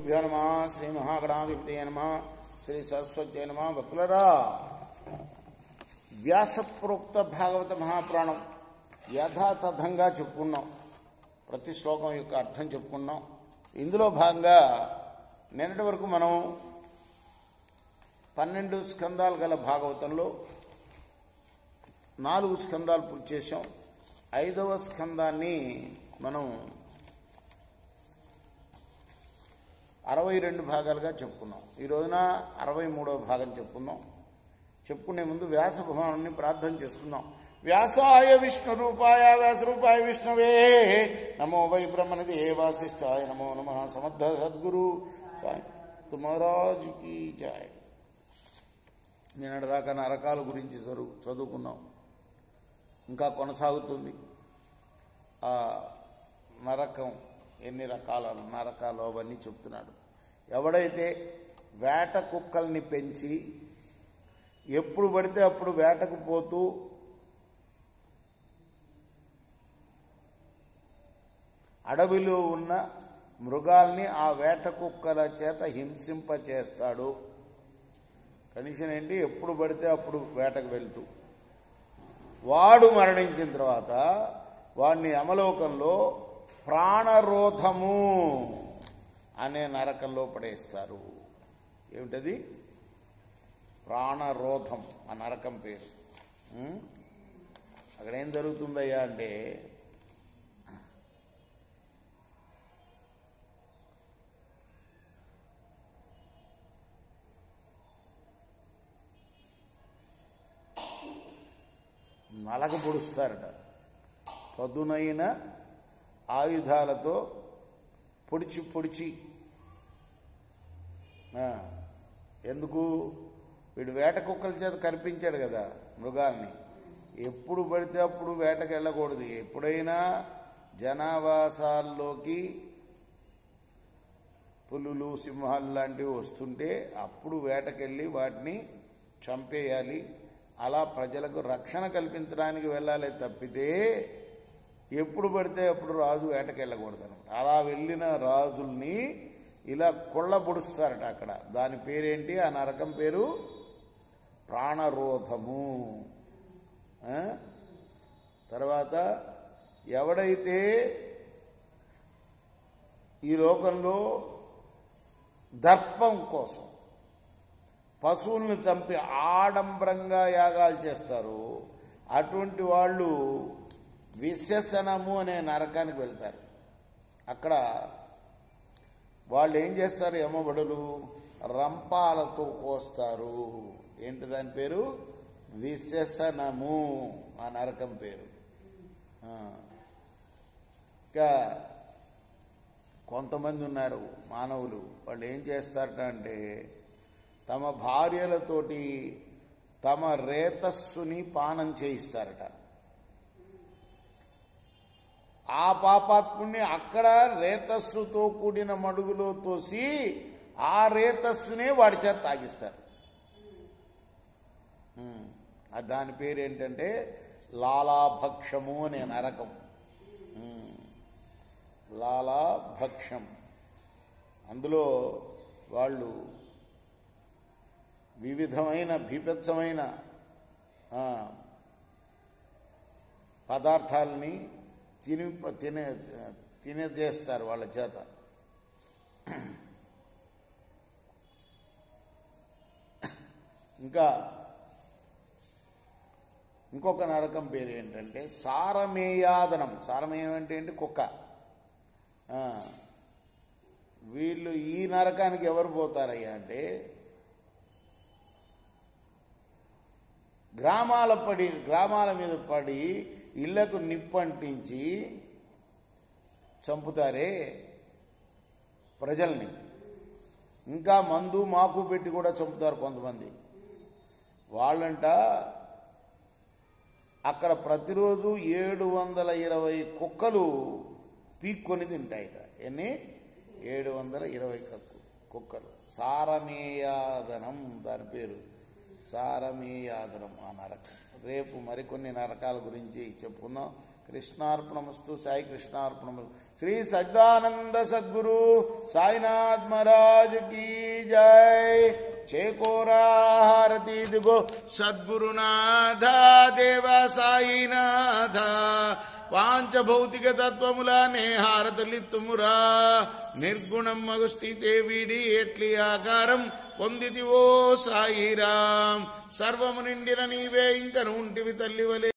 గురుభ్యో నమ శ్రీ మహాగణాధిపతయ నమ శ్రీ సరస్వత్యై నమ. భక్తులరా, వ్యాసప్రోక్త భాగవత మహాపురాణం యథాతథంగా చెప్పుకున్నాం. ప్రతి శ్లోకం యొక్క అర్థం చెప్పుకున్నాం. ఇందులో భాగంగా నిన్నటి వరకు మనం 12 స్కందాలు గల భాగవతంలో 4 స్కందాలు పూర్తి చేశాం. 5వ స్కందాన్ని మనం 62 భాగాలుగా చెప్పుకున్నాం. ఈ రోజున 63వ భాగం చెప్పుకుందాం. చెప్పుకునే ముందు వ్యాస భగవానుని ప్రార్థన చేసుకుందాం. వ్యాసాయ విష్ణు రూపాయ వ్యాసరూపాయ విష్ణవే నమో వై బ్రహ్మణి వాసిష్ఠాయ నమో నమః. సమర్థ సద్గురు సాయి మహారాజుకి జయ. నిన్నటిదాకా నరకాల గురించి చదువుకున్నాం. ఇంకా కొనసాగుతుంది. ఆ నరకం ఎన్ని రకాల నరకాలు అవన్నీ చెప్తున్నాడు. ఎవడైతే వేట కుక్కల్ని పెంచి ఎప్పుడు పడితే అప్పుడు వేటకు పోతూ అడవిలో ఉన్న మృగాల్ని ఆ వేట కుక్కల చేత హింసింపచేస్తాడు. కండిషన్ ఏంటి? ఎప్పుడు పడితే అప్పుడు వేటకు వెళ్తూ వాడు మరణించిన తర్వాత వాడిని యమలోకంలో ప్రాణరోధము అనే నరకంలో పడేస్తారు. ఏమిటది? ప్రాణరోధం ఆ నరకం పేరు. అక్కడేం జరుగుతుందయ్యా అంటే, నలగ పొడుస్తారట. పదునైన ఆయుధాలతో పొడిచి ఎందుకు? వీడు వేట కుక్కల చేత కనిపించాడు కదా మృగాల్ని. ఎప్పుడు పడితే అప్పుడు వేటకు వెళ్ళకూడదు. ఎప్పుడైనా జనావాసాల్లోకి పులులు సింహాలు లాంటివి వస్తుంటే అప్పుడు వేటకెళ్ళి వాటిని చంపేయాలి. అలా ప్రజలకు రక్షణ కల్పించడానికి వెళ్ళాలి తప్పితే ఎప్పుడు పడితే అప్పుడు రాజు వేటకి వెళ్ళకూడదు అనమాట. అలా వెళ్ళిన రాజుల్ని ఇలా కొళ్ళబొడుస్తారట అక్కడ. దాని పేరేంటి? ఆ నరకం పేరు ప్రాణరోధము. తర్వాత ఎవడైతే ఈ లోకంలో దర్పం కోసం పశువులను చంపి ఆడంబరంగా యాగాలు చేస్తారు, అటువంటి వాళ్ళు విశేషణము అనే నరకానికి వెళ్తారు. అక్కడ వాళ్ళు ఏం చేస్తారు? యమబడులు రంపాలతో కోస్తారు. ఏంటి దాని పేరు? విశేషణము ఆ నరకం పేరు. ఇంకా కొంతమంది ఉన్నారు మానవులు, వాళ్ళు ఏం చేస్తారట అంటే తమ భార్యలతోటి తమ రేతస్సుని పానం చేయిస్తారట. ఆ పాపాత్ముని అక్కడ రేతస్సుతో కూడిన మడుగులో తోసి ఆ రేతస్సునే వాడి చేత తాగిస్తారు. దాని పేరేంటంటే లాలాభక్షము అనే నరకం. లాలాభక్షం. అందులో వాళ్ళు వివిధమైన బీభత్సమైన పదార్థాలని తినేజేస్తారు వాళ్ళ చేత. ఇంకా ఇంకొక నరకం పేరు ఏంటంటే సారమేయాదనం. సారమేయం అంటే ఏంటి? కుక్క. వీళ్ళు ఈ నరకానికి ఎవరు పోతారయ్యా అంటే గ్రామాల మీద పడి ఇళ్లకు నిప్పంటించి చంపుతారే ప్రజల్ని. ఇంకా మందు మాకు పెట్టి కూడా చంపుతారు కొంతమంది. వాళ్ళంట అక్కడ ప్రతిరోజు 720 కుక్కలు పీక్కొని తింటాయిట. ఎన్ని? 720 కుక్కలు. సారమేయాదనం దాని పేరు. సారమేయాదనం ఆ నరకం. రేపు మరికొన్ని నరకాల గురించి చెప్పుకుందాం. కృష్ణార్పణమస్తు. సాయి కృష్ణార్పణమస్తు. శ్రీ సచ్చిదానంద సద్గురు సాయినాథ్ మహారాజ్ की जय. చేకోరా హారతి దిగో సద్గురునాథ దేవ సాయినాథ. పాంచభౌతిక తత్వములనే హారతలిత్తుమురా. నిర్గుణం మగు స్థితే వీడి ఎట్లి ఆకారం పొందితివో సాయిరాం. సర్వము నిండిన నీవే ఇంకను ఉంటివి తల్లివలే.